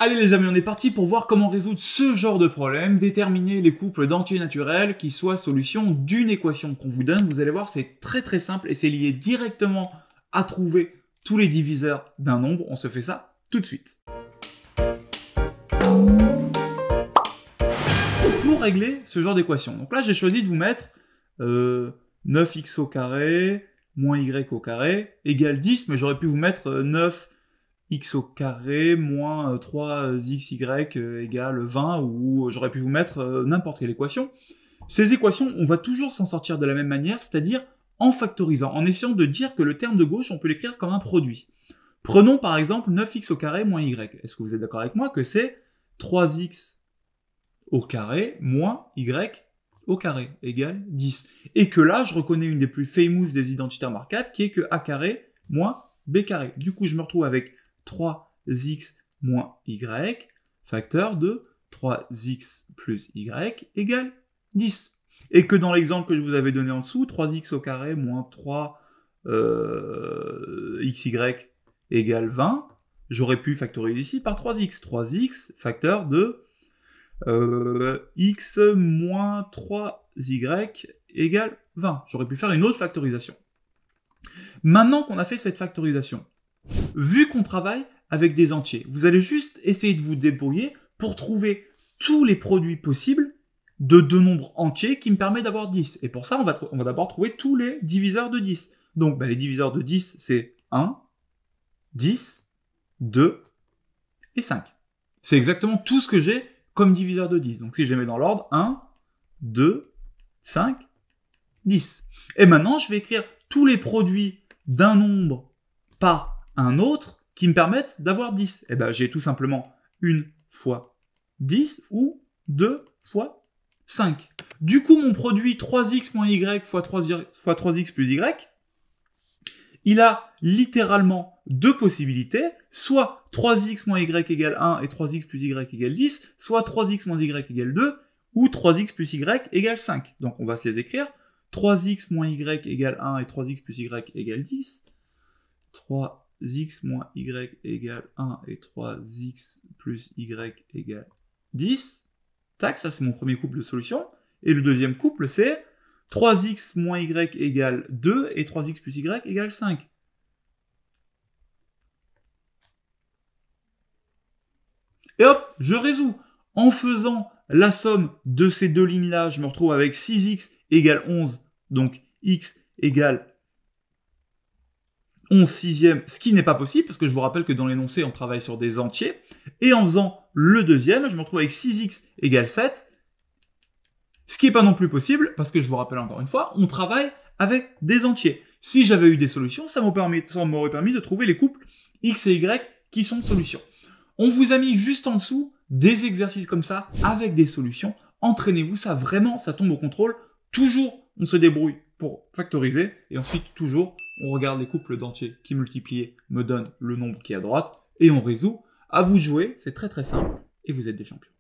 Allez les amis, on est parti pour voir comment résoudre ce genre de problème, déterminer les couples d'entiers naturels qui soient solution d'une équation qu'on vous donne. Vous allez voir, c'est très simple et c'est lié directement à trouver tous les diviseurs d'un nombre. On se fait ça tout de suite. Pour régler ce genre d'équation, donc là j'ai choisi de vous mettre 9x au carré moins y au carré égale 10, mais j'aurais pu vous mettre 9x au carré moins 3xy égale 20, ou j'aurais pu vous mettre n'importe quelle équation. Ces équations, on va toujours s'en sortir de la même manière, c'est-à-dire en factorisant, en essayant de dire que le terme de gauche, on peut l'écrire comme un produit. Prenons par exemple 9x au carré moins y. Est-ce que vous êtes d'accord avec moi que c'est 3x au carré moins y au carré égale 10. Et que là, je reconnais une des plus famous des identités remarquables, qui est que a carré moins b carré. Du coup, je me retrouve avec 3x moins y, facteur de 3x plus y égale 10. Et que dans l'exemple que je vous avais donné en dessous, 3x au carré moins 3xy égale 20, j'aurais pu factoriser ici par 3x. 3x, facteur de x moins 3y égale 20. J'aurais pu faire une autre factorisation. Maintenant qu'on a fait cette factorisation, vu qu'on travaille avec des entiers, vous allez juste essayer de vous débrouiller pour trouver tous les produits possibles de deux nombres entiers qui me permettent d'avoir 10. Et pour ça, on va d'abord trouver tous les diviseurs de 10. Donc les diviseurs de 10, c'est 1, 10, 2 et 5. C'est exactement tout ce que j'ai comme diviseur de 10. Donc si je les mets dans l'ordre, 1, 2, 5, 10. Et maintenant, je vais écrire tous les produits d'un nombre par un autre qui me permettent d'avoir 10. Et bien, j'ai tout simplement 1 fois 10 ou 2 fois 5. Du coup, mon produit 3x moins y fois 3x plus y, il a littéralement deux possibilités, soit 3x moins y égale 1 et 3x plus y égale 10, soit 3x moins y égale 2, ou 3x plus y égale 5. Donc on va se les écrire. 3x moins y égale 1 et 3x plus y égale 10. 3x moins y égale 1 et 3x plus y égale 10. Tac, ça c'est mon premier couple de solutions. Et le deuxième couple c'est 3x moins y égale 2 et 3x plus y égale 5. Et hop, je résous. En faisant la somme de ces deux lignes-là, je me retrouve avec 6x égale 11, donc x égale 11 sixièmes, ce qui n'est pas possible, parce que je vous rappelle que dans l'énoncé, on travaille sur des entiers. Et en faisant le deuxième, je me retrouve avec 6x égale 7, ce qui n'est pas non plus possible, parce que je vous rappelle encore une fois, on travaille avec des entiers. Si j'avais eu des solutions, ça m'aurait permis de trouver les couples x et y qui sont solutions. On vous a mis juste en dessous des exercices comme ça, avec des solutions. Entraînez-vous, ça vraiment, ça tombe au contrôle. Toujours, on se débrouille pour factoriser, et ensuite, toujours, on regarde les couples d'entiers qui multipliés me donnent le nombre qui est à droite, et on résout. À vous de jouer, c'est très simple, et vous êtes des champions.